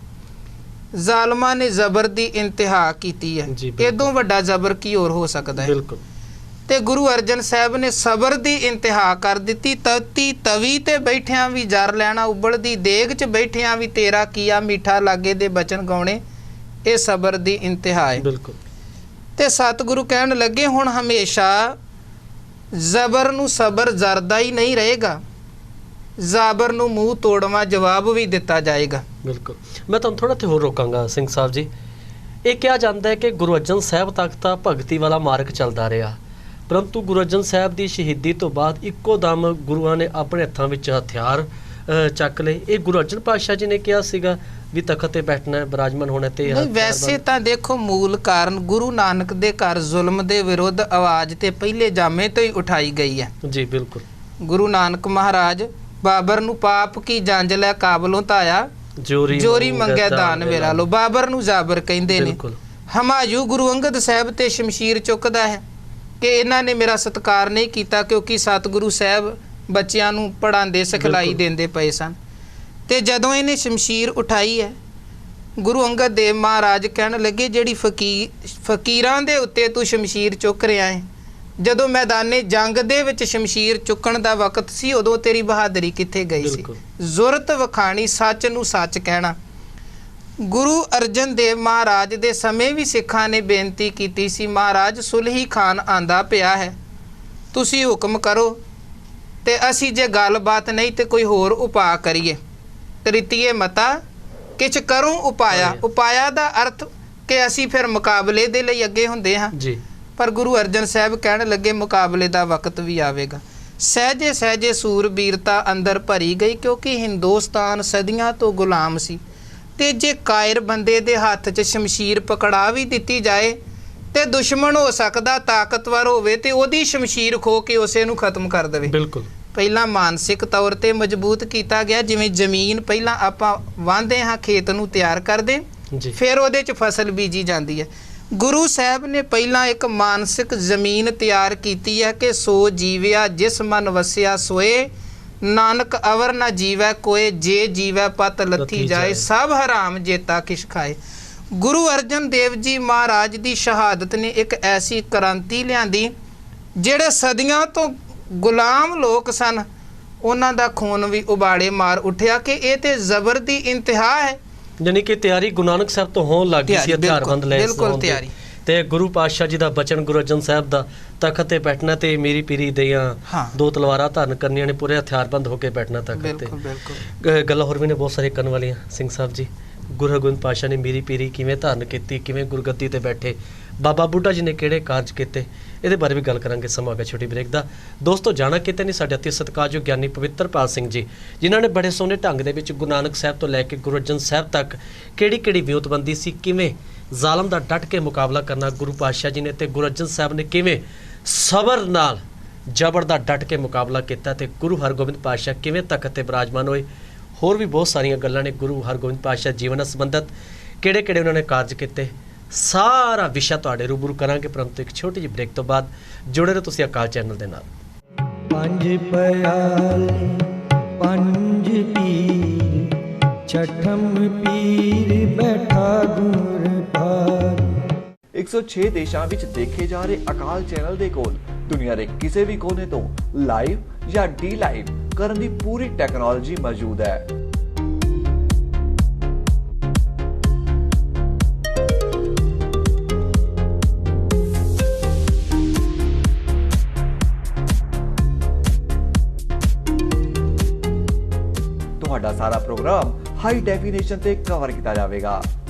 ਜ਼ਾਲਮਾਂ ਨੇ ਜ਼ਬਰ ਦੀ ਇੰਤਹਾ ਕੀਤੀ ਹੈ। ਇਦੋਂ ਵੱਡਾ ਜ਼ਬਰ ਕੀ ਹੋਰ ਹੋ ਸਕਦਾ ਹੈ? ਬਿਲਕੁਲ। ਤੇ ਗੁਰੂ ਅਰਜਨ ਸਾਹਿਬ ਨੇ ਸਬਰ ਦੀ ਇੰਤਹਾ ਕਰ ਦਿੱਤੀ। ਤਤੀ ਤਵੀ ਤੇ ਬੈਠਿਆਂ ਵੀ ਜਰ ਲੈਣਾ, ਉਬਲਦੀ ਦੇਗ 'ਚ ਬੈਠਿਆਂ ਵੀ ਤੇਰਾ ਕੀਆ ਮਿੱਠਾ ਲਾਗੇ ਦੇ ਬਚਨ ਗਾਉਣੇ, ਇਹ ਸਬਰ ਦੀ ਇੰਤਹਾ ਹੈ। ਬਿਲਕੁਲ। ਤੇ ਸਤਿਗੁਰੂ ਕਹਿਣ ਲੱਗੇ ਹੁਣ ਹਮੇਸ਼ਾ ਜ਼ਬਰ ਨੂੰ ਸਬਰ ਜਰਦਾ ਹੀ ਨਹੀਂ ਰਹੇਗਾ, ਜ਼ਾਬਰ ਨੂੰ ਮੂੰਹ ਤੋੜਵਾ ਜਵਾਬ ਵੀ ਦਿੱਤਾ ਜਾਏਗਾ। ਬਿਲਕੁਲ। ਮੈਂ ਤੁਹਾਨੂੰ ਥੋੜਾ ਤੇ ਹੋਰ ਰੋਕਾਂਗਾ ਸਿੰਘ ਸਾਹਿਬ ਜੀ। ਇਹ ਕਿਹਾ ਜਾਂਦਾ ਹੈ ਕਿ ਗੁਰੂ ਅਰਜਨ ਸਾਹਿਬ ਤੱਕ ਤਾਂ ਭਗਤੀ ਵਾਲਾ ਮਾਰਗ ਚੱਲਦਾ ਰਿਹਾ, ਪਰੰਤੂ ਗੁਰੂ ਅਰਜਨ ਸਾਹਿਬ ਦੀ ਸ਼ਹੀਦੀ ਤੋਂ ਬਾਅਦ ਇੱਕੋ ਦਮ ਗੁਰੂਆਂ ਨੇ ਆਪਣੇ ਹੱਥਾਂ ਵਿੱਚ ਹਥਿਆਰ ਚੱਕ ਲਏ। ਇਹ ਗੁਰੂ ਅਰਜਨ ਪਾਤਸ਼ਾਹ ਜੀ ਨੇ ਕਿਹਾ ਸੀਗਾ ਵੀ ਤਖਤ ਤੇ ਬੈਠਣਾ, ਬਿਰਾਜਮਾਨ ਹੋਣਾ ਤੇ ਵੈਸੇ ਤਾਂ ਦੇਖੋ ਮੂਲ ਕਾਰਨ ਗੁਰੂ ਨਾਨਕ ਦੇ ਘਰ ਜ਼ੁਲਮ ਦੇ ਵਿਰੁੱਧ ਆਵਾਜ਼ ਤੇ ਪਹਿਲੇ ਜਾਮੇ ਤੋਂ ਹੀ ਉਠਾਈ ਗਈ ਹੈ। ਜੀ ਬਿਲਕੁਲ। ਗੁਰੂ ਨਾਨਕ ਮਹਾਰਾਜ ਬਾਬਰ ਨੂੰ ਪਾਪ ਕੀ ਜੰਜ ਲੈ ਕਾਬਲੋਂ ਧਾਇਆ, ਜੋਰੀ ਮੰਗਿਆ ਦਾਨ ਵੇਰਾ ਲੋ। ਬਾਬਰ ਨੂੰ ਜ਼ਾਬਰ ਕਹਿੰਦੇ ਨੇ। ਹਮਾਯੂ ਗੁਰੂ ਅੰਗਦ ਸਾਹਿਬ ਤੇ ਸ਼ਮਸ਼ੀਰ ਚੁੱਕਦਾ ਹੈ ਕਿ ਇਹਨਾਂ ਨੇ ਮੇਰਾ ਸਤਿਕਾਰ ਨਹੀਂ ਕੀਤਾ, ਕਿਉਂਕਿ ਸਤਿਗੁਰੂ ਸਾਹਿਬ ਬੱਚਿਆਂ ਨੂੰ ਪੜ੍ਹਾਉਂਦੇ, ਸਿਖਲਾਈ ਦਿੰਦੇ ਪਏ ਸਨ। ਤੇ ਜਦੋਂ ਇਹਨੇ ਸ਼ਮਸ਼ੀਰ ਉਠਾਈ ਹੈ, ਗੁਰੂ ਅੰਗਦ ਦੇਵ ਮਹਾਰਾਜ ਕਹਿਣ ਲੱਗੇ ਜਿਹੜੀ ਫਕੀਰਾਂ ਦੇ ਉੱਤੇ ਤੂੰ ਸ਼ਮਸ਼ੀਰ ਚੁੱਕ ਰਿਹਾ ਹੈ, ਜਦੋਂ ਮੈਦਾਨੇ ਜੰਗ ਦੇ ਵਿੱਚ ਸ਼ਮਸ਼ੀਰ ਚੁੱਕਣ ਦਾ ਵਕਤ ਸੀ ਉਦੋਂ ਤੇਰੀ ਬਹਾਦਰੀ ਕਿੱਥੇ ਗਈ ਸੀ? ਜ਼ੁਰਤ ਵਿਖਾਣੀ, ਸੱਚ ਨੂੰ ਸੱਚ ਕਹਿਣਾ। ਗੁਰੂ ਅਰਜਨ ਦੇਵ ਮਹਾਰਾਜ ਦੇ ਸਮੇਂ ਵੀ ਸਿੱਖਾਂ ਨੇ ਬੇਨਤੀ ਕੀਤੀ ਸੀ, ਮਹਾਰਾਜ ਸੁਲਹੀ ਖਾਨ ਆਂਦਾ ਪਿਆ ਹੈ, ਤੁਸੀਂ ਹੁਕਮ ਕਰੋ ਤੇ ਅਸੀਂ ਜੇ ਗੱਲਬਾਤ ਨਹੀਂ ਤੇ ਕੋਈ ਹੋਰ ਉਪਾਅ ਕਰੀਏ। ਤ੍ਰਿਤੀਏ ਮਤਾ ਕਿਛ ਕਰੂੰ ਉਪਾਇਆ। ਉਪਾਇਆ ਦਾ ਅਰਥ ਕਿ ਅਸੀਂ ਫਿਰ ਮੁਕਾਬਲੇ ਦੇ ਲਈ ਅੱਗੇ ਹੁੰਦੇ ਹਾਂ ਜੀ। ਪਰ ਗੁਰੂ ਅਰਜਨ ਸਾਹਿਬ ਕਹਿਣ ਲੱਗੇ ਮੁਕਾਬਲੇ ਦਾ ਵਕਤ ਵੀ ਆਵੇਗਾ। ਸਹਿਜੇ ਸਹਿਜੇ ਸੂਰਬੀਰਤਾ ਅੰਦਰ ਭਰੀ ਗਈ, ਕਿਉਂਕਿ ਹਿੰਦੁਸਤਾਨ ਸਦੀਆਂ ਤੋਂ ਗੁਲਾਮ ਸੀ। ਤੇ ਜੇ ਕਾਇਰ ਬੰਦੇ ਦੇ ਹੱਥ 'ਚ ਸ਼ਮਸ਼ੀਰ ਪਕੜਾ ਵੀ ਦਿੱਤੀ ਜਾਏ ਤੇ ਦੁਸ਼ਮਣ ਹੋ ਸਕਦਾ ਤਾਕਤਵਰ ਹੋਵੇ ਤੇ ਉਹਦੀ ਸ਼ਮਸ਼ੀਰ ਖੋ ਕੇ ਉਸੇ ਨੂੰ ਖਤਮ ਕਰ ਦੇਵੇ। ਬਿਲਕੁਲ। ਪਹਿਲਾਂ ਮਾਨਸਿਕ ਤੌਰ ਤੇ ਮਜ਼ਬੂਤ ਕੀਤਾ ਗਿਆ। ਜਿਵੇਂ ਜ਼ਮੀਨ ਪਹਿਲਾਂ ਆਪਾਂ ਵਾਹੁੰਦੇ ਹਾਂ, ਖੇਤ ਨੂੰ ਤਿਆਰ ਕਰਦੇ, ਜੀ ਫਿਰ ਉਹਦੇ 'ਚ ਫਸਲ ਬੀਜੀ ਜਾਂਦੀ ਹੈ। ਗੁਰੂ ਸਾਹਿਬ ਨੇ ਪਹਿਲਾਂ ਇੱਕ ਮਾਨਸਿਕ ਜ਼ਮੀਨ ਤਿਆਰ ਕੀਤੀ ਹੈ ਕਿ ਸੋ ਜੀਵਿਆ ਜਿਸ ਮਨ ਵਸਿਆ ਸੋਏ, ਨਾਨਕ ਅਵਰ ਨਾ ਜੀਵੈ ਕੋਏ, ਜੇ ਜੀਵੈ ਪਤ ਲੱਥੀ ਜਾਏ, ਸਭ ਹਰਾਮ ਜੇਤਾ ਕਿਛ ਖਾਏ। ਗੁਰੂ ਅਰਜਨ ਦੇਵ ਜੀ ਮਹਾਰਾਜ ਦੀ ਸ਼ਹਾਦਤ ਨੇ ਇੱਕ ਐਸੀ ਕ੍ਰਾਂਤੀ ਲਿਆਂਦੀ, ਜਿਹੜੇ ਸਦੀਆਂ ਤੋਂ ਗੁਲਾਮ ਲੋਕ ਸਨ ਉਹਨਾਂ ਦਾ ਖੂਨ ਵੀ ਉਬਾੜੇ ਮਾਰ ਉੱਠਿਆ ਕਿ ਇਹ ਤੇ ਜ਼ਬਰ ਦੀ ਇੰਤਹਾ ਹੈ। ਯਾਨੀ ਕਿ ਤਿਆਰੀ ਗੁਰੂ ਨਾਨਕ ਸਾਹਿਬ ਤੋਂ ਹੋਣ ਲੱਗ ਗਈ ਸੀ ਹਥਿਆਰਬੰਦ ਲੈ ਬਿਲਕੁਲ ਤਿਆਰੀ। ਤੇ ਗੁਰੂ ਪਾਤਸ਼ਾਹ ਜੀ ਦਾ ਬਚਨ ਗੁਰੂ ਅਰਜਨ ਸਾਹਿਬ ਦਾ ਤਖਤ ਤੇ ਬੈਠਣਾ ਤੇ ਮੇਰੀ ਪੀਰੀ ਦੀਆਂ ਦੋ ਤਲਵਾਰਾਂ ਧਾਰਨ ਕਰਨੀਆਂ ਨੇ, ਪੂਰੇ ਹਥਿਆਰਬੰਦ ਹੋ ਕੇ ਬੈਠਣਾ ਤਖਤ ਤੇ। ਬਿਲਕੁਲ ਗੱਲਾਂ ਹੋਰ ਵੀ ਨੇ ਬਹੁਤ ਸਾਰੇ ਕਰਨ ਵਾਲੀਆਂ ਸਿੰਘ ਸਾਹਿਬ ਜੀ। ਗੁਰੂ ਹਰਗੋਬਿੰਦ ਪਾਤਸ਼ਾਹ ਨੇ ਮੇਰੀ ਪੀਰੀ ਕਿਵੇਂ ਧਾਰਨ ਕੀਤੀ, ਕਿਵੇਂ ਗੁਰਗੱਦੀ ਤੇ ਬੈਠੇ, ਬਾਬਾ ਬੁੱਢਾ ਜੀ ਨੇ ਕਿਹੜੇ ਕਾਰਜ ਕੀਤੇ, ਇਹਦੇ ਬਾਰੇ ਵੀ ਗੱਲ ਕਰਾਂਗੇ। ਸਮਾਂ ਆ ਗਿਆ ਛੋਟੀ ਬ੍ਰੇਕ ਦਾ। ਦੋਸਤੋ, ਜਾਣਾ ਕਿਤੇ ਨਹੀਂ, ਸਾਡੇ ਅਤੀ ਸਤਿਕਾਰਯੋਗ ਗਿਆਨੀ ਪਵਿੱਤਰਪਾਲ ਸਿੰਘ ਜੀ, ਜਿਨ੍ਹਾਂ ਨੇ ਬੜੇ ਸੋਹਣੇ ਢੰਗ ਦੇ ਵਿੱਚ ਗੁਰੂ ਨਾਨਕ ਸਾਹਿਬ ਤੋਂ ਲੈ ਕੇ ਗੁਰੂ ਅਰਜਨ ਸਾਹਿਬ ਤੱਕ ਕਿਹੜੀ ਵਿਉਂਤਬੰਦੀ ਸੀ, ਕਿਵੇਂ ਜ਼ਾਲਮ ਦਾ ਡਟ ਕੇ ਮੁਕਾਬਲਾ ਕਰਨਾ ਗੁਰੂ ਪਾਤਸ਼ਾਹ ਜੀ ਨੇ, ਤੇ ਗੁਰੂ ਅਰਜਨ ਸਾਹਿਬ ਨੇ ਕਿਵੇਂ ਸਬਰ ਨਾਲ ਜ਼ਬਰ ਦਾ ਡਟ ਕੇ ਮੁਕਾਬਲਾ ਕੀਤਾ, ਤੇ ਗੁਰੂ ਹਰਗੋਬਿੰਦ ਪਾਤਸ਼ਾਹ ਕਿਵੇਂ ਤਖਤ ਤੇ ਬਿਰਾਜਮਾਨ ਹੋਏ। ਹੋਰ ਵੀ ਬਹੁਤ ਸਾਰੀਆਂ ਗੱਲਾਂ ਨੇ ਗੁਰੂ ਹਰਗੋਬਿੰਦ ਪਾਤਸ਼ਾਹ ਜੀਵਨ ਨਾਲ ਸੰਬੰਧਿਤ, ਕਿਹੜੇ ਉਹਨਾਂ ਨੇ ਕਾਰਜ ਕੀਤੇ, ਸਾਰਾ ਵਿਸ਼ਾ ਤੁਹਾਡੇ ਰੂਬਰੂ ਕਰਾਂਗੇ। ਪਰੰਤੂ ਇੱਕ ਛੋਟੀ ਜਿਹੀ ਬ੍ਰੇਕ ਤੋਂ ਬਾਅਦ ਜੁੜੇ ਰਹੋ ਤੁਸੀਂ ਅਕਾਲ ਚੈਨਲ ਦੇ ਨਾਲ। ਪੰਜ ਪਿਆਲੇ ਪੰਜ ਪੀਰ, ਛਠਮ ਪੀਰ ਬੈਠਾ ਗੁਰ ਭਾਗ। 106 ਦੇਸ਼ਾਂ ਵਿੱਚ ਦੇਖੇ ਜਾ ਰਹੇ ਅਕਾਲ ਚੈਨਲ ਦੇ ਕੋਲ ਦੁਨੀਆ ਦੇ ਕਿਸੇ ਵੀ ਕੋਨੇ ਤੋਂ ਲਾਈਵ ਜਾਂ ਡੀ ਲਾਈਵ ਕਰਨ ਦੀ ਪੂਰੀ ਟੈਕਨੋਲੋਜੀ ਮੌਜੂਦ ਹੈ। ਤੁਹਾਡਾ ਸਾਰਾ ਪ੍ਰੋਗਰਾਮ ਹਾਈ ਡੈਫੀਨੇਸ਼ਨ ਤੇ ਕਵਰ ਕੀਤਾ ਜਾਵੇਗਾ।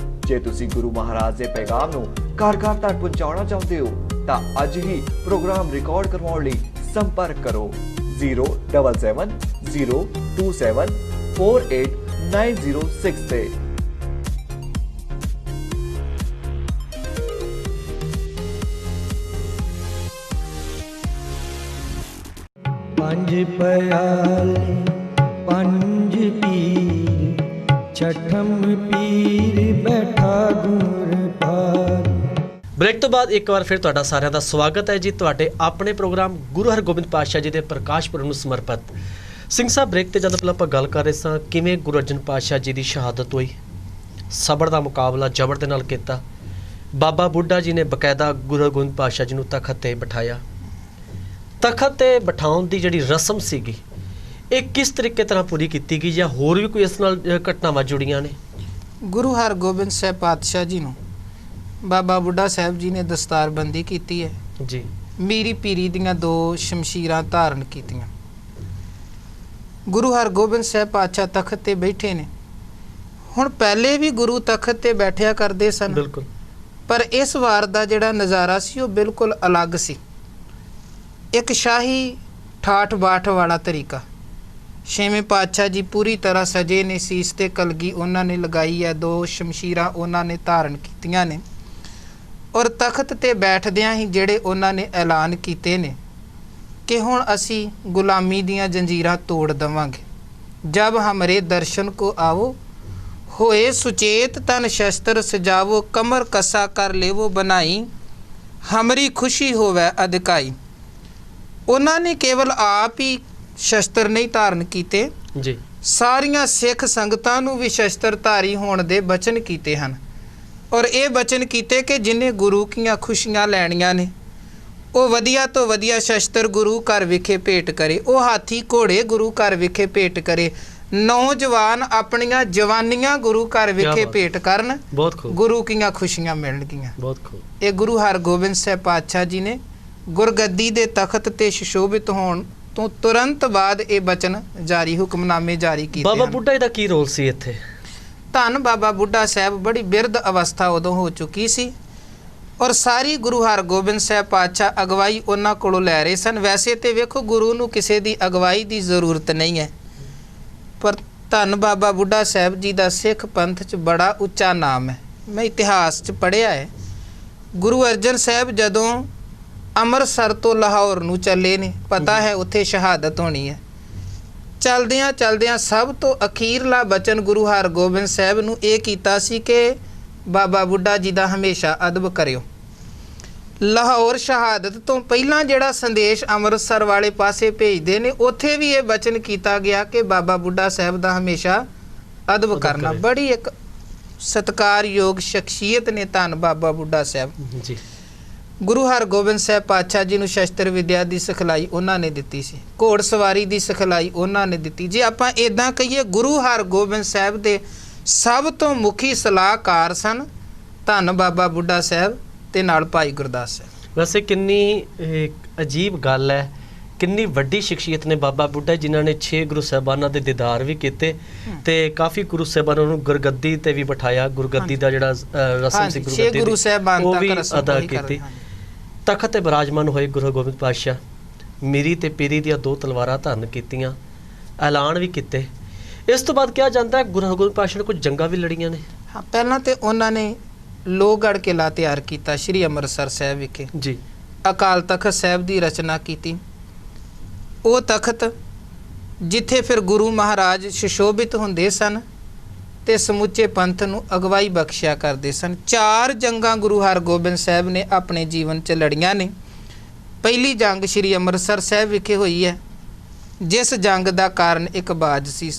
ਜੇ ਤੁਸੀਂ ਗੁਰੂ ਮਹਾਰਾਜ ਦੇ ਪੈਗਾਮ ਨੂੰ ਘਰ ਘਰ ਤੱਕ ਪਹੁੰਚਾਉਣਾ ਚਾਹੁੰਦੇ ਹੋ ਤਾਂ ਅੱਜ ਹੀ ਪ੍ਰੋਗਰਾਮ ਰਿਕਾਰਡ ਕਰਵਾਉਣ ਲਈ ਸੰਪਰਕ ਕਰੋ 07702748906 ਤੇ। ਪੰਜ ਪਿਆਲੇ ਪੰਜ ਪੀਰ, ਛਠਮ ਪੀਰ ਬੈਠਾ ਗੁਰ ਭਾਗ। ਬ੍ਰੇਕ ਤੋਂ ਬਾਅਦ ਇੱਕ ਵਾਰ ਫਿਰ ਤੁਹਾਡਾ ਸਾਰਿਆਂ ਦਾ ਸਵਾਗਤ ਹੈ ਜੀ ਤੁਹਾਡੇ ਆਪਣੇ ਪ੍ਰੋਗਰਾਮ ਗੁਰੂ ਹਰਗੋਬਿੰਦ ਪਾਤਸ਼ਾਹ ਜੀ ਦੇ ਪ੍ਰਕਾਸ਼ ਪੁਰਬ ਨੂੰ ਸਮਰਪਿਤ। ਸਿੰਘ ਸਾਹਿਬ, ਬ੍ਰੇਕ ਤੇ ਜਦ ਪਹਿਲਾਂ ਆਪਾਂ ਗੱਲ ਕਰ ਰਹੇ ਸਾਂ ਕਿਵੇਂ ਗੁਰੂ ਅਰਜਨ ਪਾਤਸ਼ਾਹ ਜੀ ਦੀ ਸ਼ਹਾਦਤ ਹੋਈ, ਸਬਰ ਦਾ ਮੁਕਾਬਲਾ ਜ਼ਬਰ ਦੇ ਨਾਲ ਕੀਤਾ। ਬਾਬਾ ਬੁੱਢਾ ਜੀ ਨੇ ਬਕਾਇਦਾ ਗੁਰੂ ਹਰਗੋਬਿੰਦ ਪਾਤਸ਼ਾਹ ਜੀ ਨੂੰ ਤਖਤ ਤੇ ਬਿਠਾਇਆ। ਤਖਤ ਤੇ ਬਿਠਾਉਣ ਦੀ ਜਿਹੜੀ ਰਸਮ ਸੀਗੀ ਇਹ ਕਿਸ ਤਰੀਕੇ ਤਰ੍ਹਾਂ ਪੂਰੀ ਕੀਤੀ ਗਈ, ਜਾਂ ਹੋਰ ਵੀ ਕੋਈ ਇਸ ਨਾਲ ਘਟਨਾਵਾਂ ਜੁੜੀਆਂ ਨੇ? ਗੁਰੂ ਹਰਗੋਬਿੰਦ ਸਾਹਿਬ ਪਾਤਸ਼ਾਹ ਜੀ ਨੂੰ ਬਾਬਾ ਬੁੱਢਾ ਸਾਹਿਬ ਜੀ ਨੇ ਦਸਤਾਰਬੰਦੀ ਕੀਤੀ ਹੈ ਜੀ। ਮੀਰੀ ਪੀਰੀ ਦੀਆਂ 2 ਸ਼ਮਸ਼ੀਰਾਂ ਧਾਰਨ ਕੀਤੀਆਂ। ਗੁਰੂ ਹਰਗੋਬਿੰਦ ਸਾਹਿਬ ਪਾਤਸ਼ਾਹ ਤਖਤ ਤੇ ਬੈਠੇ ਨੇ। ਹੁਣ ਪਹਿਲੇ ਵੀ ਗੁਰੂ ਤਖਤ ਤੇ ਬੈਠਿਆ ਕਰਦੇ ਸਨ, ਬਿਲਕੁਲ, ਪਰ ਇਸ ਵਾਰ ਦਾ ਜਿਹੜਾ ਨਜ਼ਾਰਾ ਸੀ ਉਹ ਬਿਲਕੁਲ ਅਲੱਗ ਸੀ। ਇੱਕ ਸ਼ਾਹੀ ਠਾਠ ਬਾਠ ਵਾਲਾ ਤਰੀਕਾ। 6ਵੇਂ ਪਾਤਸ਼ਾਹ ਜੀ ਪੂਰੀ ਤਰ੍ਹਾਂ ਸਜੇ ਨੇ, ਸੀਸ ਤੇ ਕਲਗੀ ਉਹਨਾਂ ਨੇ ਲਗਾਈ ਹੈ, 2 ਸ਼ਮਸ਼ੀਰਾਂ ਉਹਨਾਂ ਨੇ ਧਾਰਨ ਕੀਤੀਆਂ ਨੇ, ਔਰ ਤਖਤ ਤੇ ਬੈਠਦਿਆਂ ਹੀ ਜਿਹੜੇ ਉਹਨਾਂ ਨੇ ਐਲਾਨ ਕੀਤੇ ਨੇ ਕਿ ਹੁਣ ਅਸੀਂ ਗੁਲਾਮੀ ਦੀਆਂ ਜੰਜੀਰਾਂ ਤੋੜ ਦੇਵਾਂਗੇ। ਜਬ ਹਮਰੇ ਦਰਸ਼ਨ ਕੋ ਆਵੋ, ਹੋਏ ਸੁਚੇਤ ਤਨ ਸ਼ਸਤਰ ਸਜਾਵੋ, ਕਮਰ ਕਸਾ ਕਰ ਲੇਵੋ ਬਣਾਈ, ਹਮਰੀ ਖੁਸ਼ੀ ਹੋਵੇ ਅਧਿਕਾਈ। ਉਹਨਾਂ ਨੇ ਕੇਵਲ ਆਪ ਹੀ ਸ਼ਸਤਰ ਨਹੀਂ ਧਾਰਨ ਕੀਤੇ ਜੀ, ਸਾਰੀਆਂ ਸਿੱਖ ਸੰਗਤਾਂ ਨੂੰ ਵੀ ਸ਼ਸਤਰਧਾਰੀ ਹੋਣ ਦੇ ਬਚਨ ਕੀਤੇ ਹਨ, ਔਰ ਇਹ ਬਚਨ ਕੀਤੇ ਕਿ ਜਿਹਨੇ ਗੁਰੂ ਕੀਆਂ ਖੁਸ਼ੀਆਂ ਲੈਣੀਆਂ ਨੇ ਉਹ ਵਧੀਆ ਤੋਂ ਵਧੀਆ ਸ਼ਸਤਰ ਗੁਰੂ ਘਰ ਵਿਖੇ ਭੇਟ ਕਰੇ, ਉਹ ਹਾਥੀ ਘੋੜੇ ਗੁਰੂ ਘਰ ਵਿਖੇ ਭੇਟ ਕਰੇ, ਨੌਜਵਾਨ ਆਪਣੀਆਂ ਜਵਾਨੀਆਂ ਗੁਰੂ ਘਰ ਵਿਖੇ ਭੇਟ ਕਰਨ, ਬਹੁਤ ਖੂਬ, ਗੁਰੂ ਕੀਆਂ ਖੁਸ਼ੀਆਂ ਮਿਲਣਗੀਆਂ। ਬਹੁਤ ਖੂਬ। ਇਹ ਗੁਰੂ ਹਰਗੋਬਿੰਦ ਸਾਹਿਬ ਪਾਤਸ਼ਾਹ ਜੀ ਨੇ ਗੁਰਗੱਦੀ ਦੇ ਤਖਤ ਤੇ ਸੁਸ਼ੋਭਿਤ ਹੋਣ ਤੋਂ ਤੁਰੰਤ ਬਾਅਦ ਇਹ ਬਚਨ ਜਾਰੀ, ਹੁਕਮਨਾਮੇ ਜਾਰੀ ਕੀਤੇ। ਬਾਬਾ ਬੁੱਢਾ ਜੀ ਦਾ ਕੀ ਰੋਲ ਸੀ ਇੱਥੇ? ਧੰਨ ਬਾਬਾ ਬੁੱਢਾ ਸਾਹਿਬ ਬੜੀ ਬਿਰਧ ਅਵਸਥਾ ਉਦੋਂ ਹੋ ਚੁੱਕੀ ਸੀ, ਔਰ ਸਾਰੀ ਗੁਰੂ ਹਰਗੋਬਿੰਦ ਸਾਹਿਬ ਪਾਤਸ਼ਾਹ ਅਗਵਾਈ ਉਹਨਾਂ ਕੋਲੋਂ ਲੈ ਰਹੇ ਸਨ। ਵੈਸੇ ਤੇ ਵੇਖੋ ਗੁਰੂ ਨੂੰ ਕਿਸੇ ਦੀ ਅਗਵਾਈ ਦੀ ਜ਼ਰੂਰਤ ਨਹੀਂ ਹੈ, ਪਰ ਧੰਨ ਬਾਬਾ ਬੁੱਢਾ ਸਾਹਿਬ ਜੀ ਦਾ ਸਿੱਖ ਪੰਥ 'ਚ ਬੜਾ ਉੱਚਾ ਨਾਮ ਹੈ। ਮੈਂ ਇਤਿਹਾਸ 'ਚ ਪੜ੍ਹਿਆ ਹੈ, ਗੁਰੂ ਅਰਜਨ ਸਾਹਿਬ ਜਦੋਂ ਅੰਮ੍ਰਿਤਸਰ ਤੋਂ ਲਾਹੌਰ ਨੂੰ ਚੱਲੇ ਨੇ, ਪਤਾ ਹੈ ਉੱਥੇ ਸ਼ਹਾਦਤ ਹੋਣੀ ਹੈ, ਚਲਦਿਆਂ ਚਲਦਿਆਂ ਸਭ ਤੋਂ ਅਖੀਰਲਾ ਬਚਨ ਗੁਰੂ ਹਰਗੋਬਿੰਦ ਸਾਹਿਬ ਨੂੰ ਇਹ ਕੀਤਾ ਸੀ ਕਿ ਬਾਬਾ ਬੁੱਢਾ ਜੀ ਦਾ ਹਮੇਸ਼ਾ ਅਦਬ ਕਰਿਓ। ਲਾਹੌਰ ਸ਼ਹਾਦਤ ਤੋਂ ਪਹਿਲਾਂ ਜਿਹੜਾ ਸੰਦੇਸ਼ ਅੰਮ੍ਰਿਤਸਰ ਵਾਲੇ ਪਾਸੇ ਭੇਜਦੇ ਨੇ, ਉੱਥੇ ਵੀ ਇਹ ਬਚਨ ਕੀਤਾ ਗਿਆ ਕਿ ਬਾਬਾ ਬੁੱਢਾ ਸਾਹਿਬ ਦਾ ਹਮੇਸ਼ਾ ਅਦਬ ਕਰਨਾ। ਬੜੀ ਇੱਕ ਸਤਿਕਾਰਯੋਗ ਸ਼ਖਸੀਅਤ ਨੇ ਧੰਨ ਬਾਬਾ ਬੁੱਢਾ ਸਾਹਿਬ ਜੀ। ਗੁਰੂ ਹਰਗੋਬਿੰਦ ਸਾਹਿਬ ਪਾਤਸ਼ਾਹ ਜੀ ਨੂੰ ਸ਼ਸਤਰ ਵਿਦਿਆ ਦੀ ਸਿਖਲਾਈ ਉਹਨਾਂ ਨੇ ਦਿੱਤੀ ਸੀ, ਘੋੜ ਸਵਾਰੀ ਦੀ ਸਿਖਲਾਈ ਉਹਨਾਂ ਨੇ ਦਿੱਤੀ। ਜੇ ਆਪਾਂ ਇਦਾਂ ਕਹੀਏ, ਗੁਰੂ ਹਰਗੋਬਿੰਦ ਸਾਹਿਬ ਦੇ ਸਭ ਤੋਂ ਮੁਖੀ ਸਲਾਹਕਾਰ ਸਨ ਧੰਨ ਬਾਬਾ ਬੁੱਢਾ ਸਾਹਿਬ ਤੇ ਨਾਲ ਭਾਈ ਗੁਰਦਾਸ ਸਾਹਿਬ। ਵੈਸੇ ਕਿੰਨੀ ਅਜੀਬ ਗੱਲ ਹੈ, ਕਿੰਨੀ ਵੱਡੀ ਸ਼ਖਸੀਅਤ ਨੇ ਬਾਬਾ ਬੁੱਢਾ, ਜਿਨ੍ਹਾਂ ਨੇ 6 ਗੁਰੂ ਸਾਹਿਬਾਨਾਂ ਦੇ ਦੀਦਾਰ ਵੀ ਕੀਤੇ ਤੇ ਕਾਫੀ ਗੁਰੂ ਸਾਹਿਬਾਨਾਂ ਨੂੰ ਗੁਰਗੱਦੀ ਤੇ ਵੀ ਬਿਠਾਇਆ। ਗੁਰਗੱਦੀ ਦਾ ਜਿਹੜਾ ਰਸਮ ਸੀ ਗੁਰੂ ਸਾਹਿਬਾਨ ਉਹ ਵੀ ਅਦਾ ਕੀਤੀ। ਤਖਤ ਤੇ ਬਿਰਾਜਮਾਨ ਹੋਏ ਗੁਰੂ ਗੋਬਿੰਦ ਪਾਤਸ਼ਾਹ, ਮੀਰੀ ਤੇ ਪੀਰੀ ਦੀਆਂ 2 ਤਲਵਾਰਾਂ ਧਾਰਨ ਕੀਤੀਆਂ, ਐਲਾਨ ਵੀ ਕੀਤੇ। ਇਸ ਤੋਂ ਬਾਅਦ ਕਿਹਾ ਜਾਂਦਾ ਹੈ ਗੁਰੂ ਗੋਬਿੰਦ ਪਾਤਸ਼ਾਹ ਨੇ ਕੁਝ ਜੰਗਾਂ ਵੀ ਲੜੀਆਂ ਨੇ। ਹਾਂ, ਪਹਿਲਾਂ ਤੇ ਉਹਨਾਂ ਨੇ ਲੋਹਗੜ੍ਹ ਕਿਲ੍ਹਾ ਤਿਆਰ ਕੀਤਾ ਸ੍ਰੀ ਅੰਮ੍ਰਿਤਸਰ ਸਾਹਿਬ ਵਿਖੇ ਜੀ। ਅਕਾਲ ਤਖਤ ਸਾਹਿਬ ਦੀ ਰਚਨਾ ਕੀਤੀ। ਉਹ ਤਖਤ ਜਿੱਥੇ ਫਿਰ ਗੁਰੂ ਮਹਾਰਾਜ ਸੁਸ਼ੋਭਿਤ ਹੁੰਦੇ ਸਨ ਤੇ ਸਮੁੱਚੇ ਪੰਥ ਨੂੰ ਅਗਵਾਈ ਬਖਸ਼ਿਆ ਕਰਦੇ ਸਨ। 4 ਜੰਗਾਂ ਗੁਰੂ ਹਰਗੋਬਿੰਦ ਸਾਹਿਬ ਨੇ ਆਪਣੇ ਜੀਵਨ 'ਚ ਲੜੀਆਂ ਨੇ। ਪਹਿਲੀ ਜੰਗ ਸ੍ਰੀ ਅੰਮ੍ਰਿਤਸਰ ਸਾਹਿਬ ਵਿਖੇ ਹੋਈ ਹੈ, ਜਿਸ ਜੰਗ ਦਾ ਕਾਰਨ ਇੱਕ ਬਾਜ ਸੀ।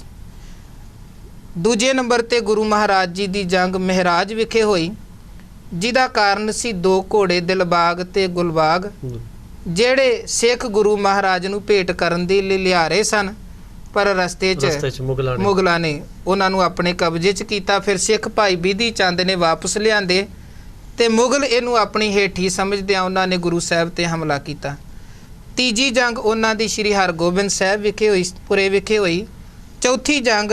ਦੂਜੇ ਨੰਬਰ ਤੇ ਗੁਰੂ ਮਹਾਰਾਜ ਜੀ ਦੀ ਜੰਗ ਮਹਿਰਾਜ ਵਿਖੇ ਹੋਈ, ਜਿਹਦਾ ਕਾਰਨ ਸੀ 2 ਘੋੜੇ ਦਿਲਬਾਗ ਤੇ ਗੁਲਬਾਗ, ਜਿਹੜੇ ਸਿੱਖ ਗੁਰੂ ਮਹਾਰਾਜ ਨੂੰ ਭੇਟ ਕਰਨ ਦੇ ਲਈ ਲਿਆ ਰਹੇ ਸਨ, ਪਰ ਰਸਤੇ 'ਚ ਮੁਗਲਾਂ ਨੇ ਉਹਨਾਂ ਨੂੰ ਆਪਣੇ ਕਬਜ਼ੇ 'ਚ ਕੀਤਾ। ਫਿਰ ਸਿੱਖ ਭਾਈ ਬਿਧੀ ਚੰਦ ਨੇ ਵਾਪਸ ਲਿਆਂਦੇ ਤੇ ਮੁਗਲ ਇਹਨੂੰ ਆਪਣੀ ਹੇਠੀ ਸਮਝਦਿਆਂ ਉਹਨਾਂ ਨੇ ਗੁਰੂ ਸਾਹਿਬ ਤੇ ਹਮਲਾ ਕੀਤਾ। ਤੀਜੀ ਜੰਗ ਉਹਨਾਂ ਦੀ ਸ੍ਰੀ ਹਰਗੋਬਿੰਦ ਸਾਹਿਬ ਵਿਖੇ ਹੋਈ। ਚੌਥੀ ਜੰਗ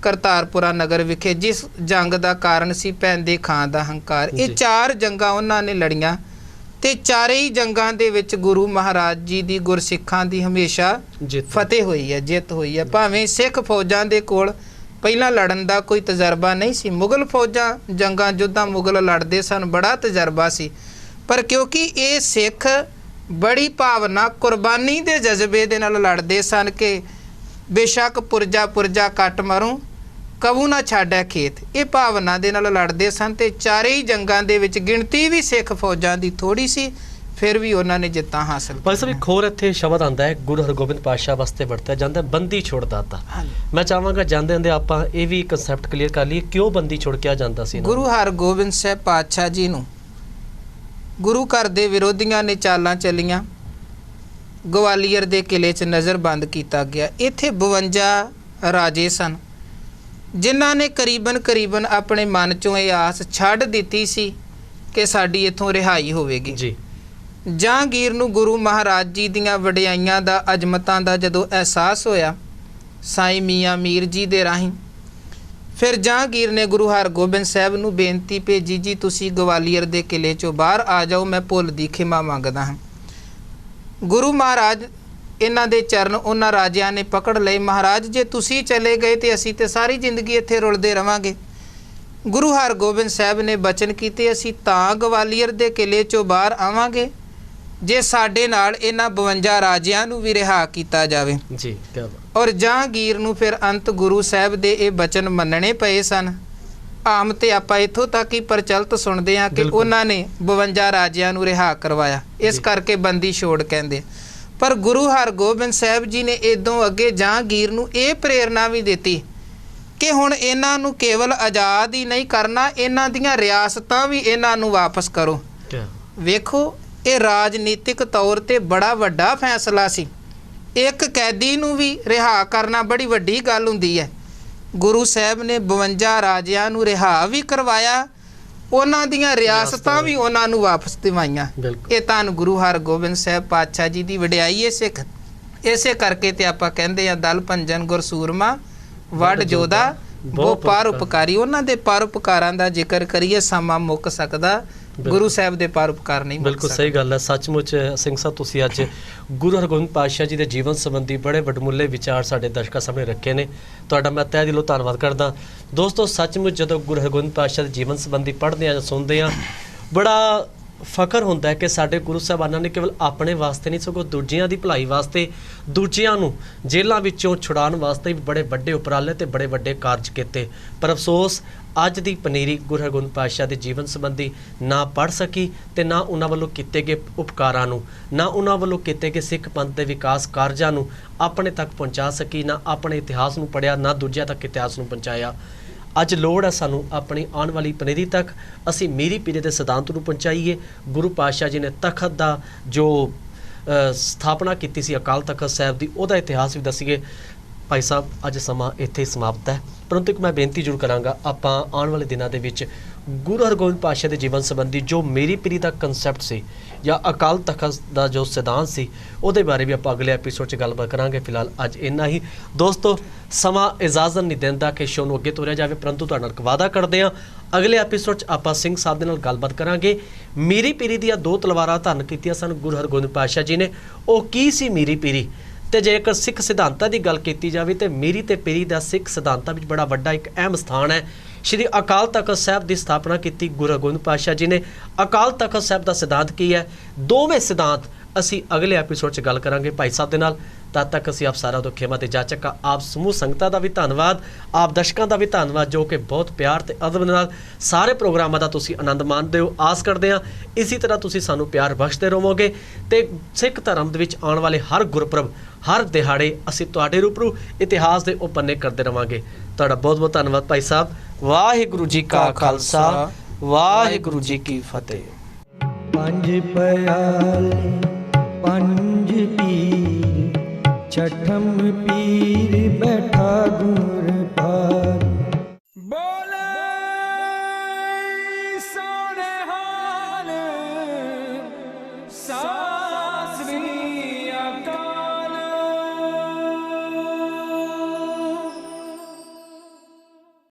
ਕਰਤਾਰਪੁਰਾ ਨਗਰ ਵਿਖੇ, ਜਿਸ ਜੰਗ ਦਾ ਕਾਰਨ ਸੀ ਪੈਂਦੇ ਖਾਂ ਦਾ ਹੰਕਾਰ। ਇਹ 4 ਜੰਗਾਂ ਉਹਨਾਂ ਨੇ ਲੜੀਆਂ ਤੇ ਚਾਰੇ ਹੀ ਜੰਗਾਂ ਦੇ ਵਿੱਚ ਗੁਰੂ ਮਹਾਰਾਜ ਜੀ ਦੀ ਗੁਰਸਿੱਖਾਂ ਦੀ ਹਮੇਸ਼ਾ ਫਤਿਹ ਹੋਈ ਹੈ, ਜਿੱਤ ਹੋਈ ਹੈ। ਭਾਵੇਂ ਸਿੱਖ ਫੌਜਾਂ ਦੇ ਕੋਲ ਪਹਿਲਾਂ ਲੜਨ ਦਾ ਕੋਈ ਤਜਰਬਾ ਨਹੀਂ ਸੀ, ਮੁਗਲ ਫੌਜਾਂ ਜੰਗਾਂ ਜੁੱਧਾਂ ਮੁਗਲ ਲੜਦੇ ਸਨ, ਬੜਾ ਤਜਰਬਾ ਸੀ, ਪਰ ਕਿਉਂਕਿ ਇਹ ਸਿੱਖ ਬੜੀ ਭਾਵਨਾ ਕੁਰਬਾਨੀ ਦੇ ਜਜ਼ਬੇ ਦੇ ਨਾਲ ਲੜਦੇ ਸਨ ਕਿ ਬੇਸ਼ੱਕ ਪੁਰਜਾ ਕੱਟ ਮਾਰੂੰ ਕਬੂ ਨਾ ਛਾੜਿਆ ਖੇਤ, ਇਹ ਭਾਵਨਾ ਦੇ ਨਾਲ ਲੜਦੇ ਸਨ। ਤੇ ਚਾਰੇ ਹੀ ਜੰਗਾਂ ਦੇ ਵਿੱਚ ਗਿਣਤੀ ਵੀ ਸਿੱਖ ਫੌਜਾਂ ਦੀ ਥੋੜੀ ਸੀ, ਫਿਰ ਵੀ ਉਹਨਾਂ ਨੇ ਜਿੱਤਾਂ ਹਾਸਲ ਕੀਤੀਆਂ। ਭਾਈ ਸਾਹਿਬ ਇੱਕ ਹੋਰ ਇੱਥੇ ਸ਼ਬਦ ਆਉਂਦਾ ਹੈ ਗੁਰੂ ਹਰਗੋਬਿੰਦ ਪਾਤਸ਼ਾਹ ਵਾਸਤੇ ਵਰਤਿਆ ਜਾਂਦਾ, ਬੰਦੀ ਛੋੜ ਦਾਤਾ। ਮੈਂ ਚਾਹਾਂਗਾ ਜਾਂਦੇ ਜਾਂਦੇ ਆਪਾਂ ਇਹ ਵੀ ਕਨਸੈਪਟ ਕਲੀਅਰ ਕਰ ਲਈਏ, ਕਿਉਂ ਬੰਦੀ ਛੋੜ ਕਿਹਾ ਜਾਂਦਾ ਸੀ? ਗੁਰੂ ਹਰਗੋਬਿੰਦ ਸਾਹਿਬ ਪਾਤਸ਼ਾਹ ਜੀ ਨੂੰ ਗੁਰੂ ਘਰ ਦੇ ਵਿਰੋਧੀਆਂ ਨੇ ਚਾਲਾਂ ਚੱਲੀਆਂ, ਗਵਾਲੀਅਰ ਦੇ ਕਿਲੇ 'ਚ ਨਜ਼ਰਬੰਦ ਕੀਤਾ ਗਿਆ। ਇੱਥੇ 52 ਰਾਜੇ ਸਨ, ਜਿਨ੍ਹਾਂ ਨੇ ਕਰੀਬਨ ਆਪਣੇ ਮਨ 'ਚੋਂ ਇਹ ਆਸ ਛੱਡ ਦਿੱਤੀ ਸੀ ਕਿ ਸਾਡੀ ਇੱਥੋਂ ਰਿਹਾਈ ਹੋਵੇਗੀ ਜੀ। ਜਹਾਂਗੀਰ ਨੂੰ ਗੁਰੂ ਮਹਾਰਾਜ ਜੀ ਦੀਆਂ ਵਡਿਆਈਆਂ ਦਾ, ਅਜ਼ਮਤਾਂ ਦਾ ਜਦੋਂ ਅਹਿਸਾਸ ਹੋਇਆ ਸਾਈਂ ਮੀਆਂ ਮੀਰ ਜੀ ਦੇ ਰਾਹੀਂ, ਫਿਰ ਜਹਾਂਗੀਰ ਨੇ ਗੁਰੂ ਹਰਗੋਬਿੰਦ ਸਾਹਿਬ ਨੂੰ ਬੇਨਤੀ ਭੇਜੀ, ਜੀ ਤੁਸੀਂ ਗਵਾਲੀਅਰ ਦੇ ਕਿਲੇ 'ਚੋਂ ਬਾਹਰ ਆ ਜਾਓ, ਮੈਂ ਭੁੱਲ ਦੀ ਖਿਮਾ ਮੰਗਦਾ ਹਾਂ। ਗੁਰੂ ਮਹਾਰਾਜ ਇਹਨਾਂ ਦੇ ਚਰਨ ਉਹਨਾਂ ਰਾਜਿਆਂ ਨੇ ਪਕੜ ਲਏ। ਮਹਾਰਾਜ ਜੇ ਤੁਸੀਂ ਚਲੇ ਗਏ ਤੇ ਅਸੀਂ ਤੇ ਸਾਰੀ ਜ਼ਿੰਦਗੀ ਇੱਥੇ ਰੁਲਦੇ ਰਵਾਂਗੇ। ਗੁਰੂ ਹਰਗੋਬਿੰਦ ਸਾਹਿਬ ਨੇ ਬਚਨ ਕੀਤੇ, ਅਸੀਂ ਤਾਂ ਗਵਾਲੀਅਰ ਦੇ ਕਿਲੇ 'ਚੋਂ ਬਾਹਰ ਆਵਾਂਗੇ ਜੇ ਸਾਡੇ ਨਾਲ ਇਹਨਾਂ 52 ਰਾਜਿਆਂ ਨੂੰ ਵੀ ਰਿਹਾ ਕੀਤਾ ਜਾਵੇ ਜੀ। ਔਰ ਜਹਾਂਗੀਰ ਨੂੰ ਫਿਰ ਅੰਤ ਗੁਰੂ ਸਾਹਿਬ ਦੇ ਇਹ ਬਚਨ ਮੰਨਣੇ ਪਏ ਸਨ। ਆਮ ਤੇ ਆਪਾਂ ਇੱਥੋਂ ਤੱਕ ਹੀ ਪ੍ਰਚਲਿਤ ਸੁਣਦੇ ਹਾਂ ਕਿ ਉਹਨਾਂ ਨੇ 52 ਰਾਜਿਆਂ ਨੂੰ ਰਿਹਾ ਕਰਵਾਇਆ, ਇਸ ਕਰਕੇ ਬੰਦੀ ਛੋੜ ਕਹਿੰਦੇ। ਪਰ ਗੁਰੂ ਹਰਗੋਬਿੰਦ ਸਾਹਿਬ ਜੀ ਨੇ ਇਦੋਂ ਅੱਗੇ ਜਹਾਂਗੀਰ ਨੂੰ ਇਹ ਪ੍ਰੇਰਨਾ ਵੀ ਦਿੱਤੀ ਕਿ ਹੁਣ ਇਹਨਾਂ ਨੂੰ ਕੇਵਲ ਆਜ਼ਾਦ ਹੀ ਨਹੀਂ ਕਰਨਾ, ਇਹਨਾਂ ਦੀਆਂ ਰਿਆਸਤਾਂ ਵੀ ਇਹਨਾਂ ਨੂੰ ਵਾਪਸ ਕਰੋ। ਵੇਖੋ, ਇਹ ਰਾਜਨੀਤਿਕ ਤੌਰ ਤੇ ਬੜਾ ਵੱਡਾ ਫੈਸਲਾ ਸੀ। ਇੱਕ ਕੈਦੀ ਨੂੰ ਵੀ ਰਿਹਾ ਕਰਨਾ ਬੜੀ ਵੱਡੀ ਗੱਲ ਹੁੰਦੀ ਹੈ। ਗੁਰੂ ਸਾਹਿਬ ਨੇ 52 ਰਾਜਿਆਂ ਨੂੰ ਰਿਹਾ ਵੀ ਕਰਵਾਇਆ, ਉਹਨਾਂ ਦੀਆਂ ਰਿਆਸਤਾਂ ਵੀ ਉਹਨਾਂ ਨੂੰ ਵਾਪਸ ਦਿਵਾਈਆਂ। ਇਹ ਤਾਂ ਗੁਰੂ ਹਰਗੋਬਿੰਦ ਸਾਹਿਬ ਪਾਤਸ਼ਾਹ ਜੀ ਦੀ ਵਡਿਆਈ ਹੈ ਸਿੱਖ। ਇਸੇ ਕਰਕੇ ਤੇ ਆਪਾਂ ਕਹਿੰਦੇ ਆ ਦਲ ਭੰਜਨ ਗੁਰ ਸੂਰਮਾ ਵੱਡ ਜੋਧਾ ਬਹੁ ਪਰਉਪਕਾਰੀ। ਉਹਨਾਂ ਦੇ ਪਰਉਪਕਾਰਾਂ ਦਾ ਜ਼ਿਕਰ ਕਰੀਏ ਸਮਾਂ ਮੁੱਕ ਸਕਦਾ, ਗੁਰੂ ਸਾਹਿਬ ਦੇ ਪਰਉਪਕਾਰ ਨਹੀਂ ਮੁੱਕ ਸਕਦੇ। ਬਿਲਕੁਲ ਸਹੀ ਗੱਲ ਹੈ। ਸੱਚਮੁੱਚ ਸਿੰਘ ਸਾਹਿਬ ਤੁਸੀਂ ਅੱਜ ਗੁਰੂ ਹਰਗੋਬਿੰਦ ਪਾਤਸ਼ਾਹ ਜੀ ਦੇ ਜੀਵਨ ਸੰਬੰਧੀ ਬੜੇ ਵਡਮੁੱਲੇ ਵਿਚਾਰ ਸਾਡੇ ਦਰਸ਼ਕਾਂ ਸਾਹਮਣੇ ਰੱਖੇ ਨੇ। ਤੁਹਾਡਾ ਮੈਂ ਤਹਿ ਦਿਲੋਂ ਧੰਨਵਾਦ ਕਰਦਾ। ਦੋਸਤੋ, ਸੱਚਮੁੱਚ ਜਦੋਂ ਗੁਰੂ ਹਰਗੋਬਿੰਦ ਪਾਤਸ਼ਾਹ ਦੇ ਜੀਵਨ ਸੰਬੰਧੀ ਪੜ੍ਹਦੇ ਹਾਂ ਜਾਂ ਸੁਣਦੇ ਹਾਂ, ਬੜਾ ਫਖਰ ਹੁੰਦਾ ਹੈ ਕਿ ਸਾਡੇ ਗੁਰੂ ਸਾਹਿਬਾਨਾਂ ਨੇ ਕੇਵਲ ਆਪਣੇ ਵਾਸਤੇ ਨਹੀਂ ਸਗੋਂ ਦੂਜਿਆਂ ਦੀ ਭਲਾਈ ਵਾਸਤੇ, ਦੂਜਿਆਂ ਨੂੰ ਜੇਲ੍ਹਾਂ ਵਿੱਚੋਂ ਛੁਡਾਉਣ ਵਾਸਤੇ ਵੀ ਬੜੇ ਵੱਡੇ ਉਪਰਾਲੇ ਤੇ ਬੜੇ ਵੱਡੇ ਕਾਰਜ ਕੀਤੇ। ਪਰ ਅਫਸੋਸ ਅੱਜ ਦੀ ਪਨੀਰੀ ਗੁਰੂ ਹਰਗੋਬਿੰਦ ਪਾਤਸ਼ਾਹ ਦੇ ਜੀਵਨ ਸੰਬੰਧੀ ਨਾ ਪੜ੍ਹ ਸਕੀ ਤੇ ਨਾ ਉਹਨਾਂ ਵੱਲੋਂ ਕੀਤੇ ਗਏ ਉਪਕਾਰਾਂ ਨੂੰ, ਨਾ ਉਹਨਾਂ ਵੱਲੋਂ ਕੀਤੇ ਗਏ ਸਿੱਖ ਪੰਥ ਦੇ ਵਿਕਾਸ ਕਾਰਜਾਂ ਨੂੰ ਆਪਣੇ ਤੱਕ ਪਹੁੰਚਾ ਸਕੀ, ਨਾ ਆਪਣੇ ਇਤਿਹਾਸ ਨੂੰ ਪੜ੍ਹਿਆ, ਨਾ ਦੂਜਿਆਂ ਤੱਕ ਇਤਿਹਾਸ ਨੂੰ ਪਹੁੰਚਾਇਆ। ਅੱਜ ਲੋੜ ਹੈ ਸਾਨੂੰ ਆਪਣੀ ਆਉਣ ਵਾਲੀ ਪਨੀਰੀ ਤੱਕ ਅਸੀਂ ਮੀਰੀ ਪੀਰੀ ਦੇ ਸਿਧਾਂਤ ਨੂੰ ਪਹੁੰਚਾਈਏ। ਗੁਰੂ ਪਾਤਸ਼ਾਹ ਜੀ ਨੇ ਤਖਤ ਦਾ ਜੋ ਸਥਾਪਨਾ ਕੀਤੀ ਸੀ ਅਕਾਲ ਤਖਤ ਸਾਹਿਬ ਦੀ, ਉਹਦਾ ਇਤਿਹਾਸ ਵੀ ਦੱਸੀਏ। ਭਾਈ ਸਾਹਿਬ ਅੱਜ ਸਮਾਂ ਇੱਥੇ ਹੀ ਸਮਾਪਤ ਹੈ, ਪਰੰਤੂ ਇੱਕ ਮੈਂ ਬੇਨਤੀ ਜ਼ਰੂਰ ਕਰਾਂਗਾ, ਆਪਾਂ ਆਉਣ ਵਾਲੇ ਦਿਨਾਂ ਦੇ ਵਿੱਚ ਗੁਰੂ ਹਰਗੋਬਿੰਦ ਪਾਤਸ਼ਾਹ ਦੇ ਜੀਵਨ ਸੰਬੰਧੀ ਜੋ ਮੀਰੀ ਪੀਰੀ ਦਾ ਕੰਸੈਪਟ ਸੀ ਜਾਂ ਅਕਾਲ ਤਖਤ ਦਾ ਜੋ ਸਿਧਾਂਤ ਸੀ, ਉਹਦੇ ਬਾਰੇ ਵੀ ਆਪਾਂ ਅਗਲੇ ਐਪੀਸੋਡ 'ਚ ਗੱਲਬਾਤ ਕਰਾਂਗੇ। ਫਿਲਹਾਲ ਅੱਜ ਇੰਨਾ ਹੀ ਦੋਸਤੋ, ਸਮਾਂ ਇਜਾਜ਼ਤ ਨਹੀਂ ਦਿੰਦਾ ਕਿ ਸ਼ੋਅ ਨੂੰ ਅੱਗੇ ਤੋਰਿਆ ਜਾਵੇ, ਪਰੰਤੂ ਤੁਹਾਡੇ ਨਾਲ ਵਾਅਦਾ ਕਰਦੇ ਹਾਂ ਅਗਲੇ ਐਪੀਸੋਡ 'ਚ ਆਪਾਂ ਸਿੰਘ ਸਾਹਿਬ ਦੇ ਨਾਲ ਗੱਲਬਾਤ ਕਰਾਂਗੇ। ਮੀਰੀ ਪੀਰੀ ਦੀਆਂ 2 ਤਲਵਾਰਾਂ ਧਾਰਨ ਕੀਤੀਆਂ ਸਨ ਗੁਰੂ ਹਰਗੋਬਿੰਦ ਪਾਤਸ਼ਾਹ ਜੀ ਨੇ, ਉਹ ਕੀ ਸੀ ਮੀਰੀ ਪੀਰੀ? ਤੇ ਜੇਕਰ ਸਿੱਖ ਸਿਧਾਂਤਾਂ ਦੀ ਗੱਲ ਕੀਤੀ ਜਾਵੇ ਤੇ ਮੀਰੀ ਤੇ ਪੀਰੀ ਦਾ ਸਿੱਖ ਸਿਧਾਂਤਾਂ ਵਿੱਚ ਬੜਾ ਵੱਡਾ ਇੱਕ ਅਹਿਮ ਸਥਾਨ ਹੈ। ਸ਼੍ਰੀ ਅਕਾਲ ਤਖਤ ਸਾਹਿਬ ਦੀ ਸਥਾਪਨਾ ਕੀਤੀ ਗੁਰੂ ਹਰਗੋਬਿੰਦ ਪਾਤਸ਼ਾਹ ਜੀ ਨੇ। ਅਕਾਲ ਤਖਤ ਸਾਹਿਬ ਦਾ ਸਿਧਾਂਤ ਕੀ ਹੈ? ਦੋਵੇਂ ਸਿਧਾਂਤ ਅਸੀਂ ਅਗਲੇ ਐਪੀਸੋਡ 'ਚ ਗੱਲ ਕਰਾਂਗੇ ਭਾਈ ਸਾਹਿਬ ਦੇ ਨਾਲ। ਤਦ ਤੱਕ ਅਸੀਂ ਆਪ ਸਾਰਿਆਂ ਤੋਂ ਖਿਮਾ ਤੇ ਜਾਚਕ ਆਪ ਸਮੂਹ ਸੰਗਤਾਂ ਦਾ ਵੀ ਧੰਨਵਾਦ, ਆਪ ਦਰਸ਼ਕਾਂ ਦਾ ਵੀ ਧੰਨਵਾਦ ਜੋ ਕਿ ਬਹੁਤ ਪਿਆਰ ਤੇ ਅਦਬ ਨਾਲ ਸਾਰੇ ਪ੍ਰੋਗਰਾਮਾਂ ਦਾ ਤੁਸੀਂ ਆਨੰਦ ਮਾਣਦੇ ਹੋ। ਆਸ ਕਰਦੇ ਹਾਂ ਇਸੇ ਤਰ੍ਹਾਂ ਤੁਸੀਂ ਸਾਨੂੰ ਪਿਆਰ ਬਖਸ਼ਦੇ ਰਹੋਗੇ ਤੇ ਸਿੱਖ ਧਰਮ ਦੇ ਵਿੱਚ ਆਉਣ ਵਾਲੇ ਹਰ ਗੁਰਪੁਰਬ, ਹਰ ਦਿਹਾੜੇ ਅਸੀਂ ਤੁਹਾਡੇ ਰੂਬਰੂ ਇਤਿਹਾਸ ਦੇ ਉਹ ਪੰਨੇ ਕਰਦੇ ਰਵਾਂਗੇ। ਤੁਹਾਡਾ ਬਹੁਤ ਬਹੁਤ ਧੰਨਵਾਦ ਭਾਈ ਸਾਹਿਬ। ਵਾਹਿਗੁਰੂ ਜੀ ਕਾ ਖਾਲਸਾ, ਵਾਹਿਗੁਰੂ ਜੀ ਕੀ ਫਤਿਹ। ਪੰਜ ਪਿਆਲੇ ਪੰਜ ਪੀਰ, ਛਠਮ ਪੀਰ ਬੈਠਾ ਗੁਰ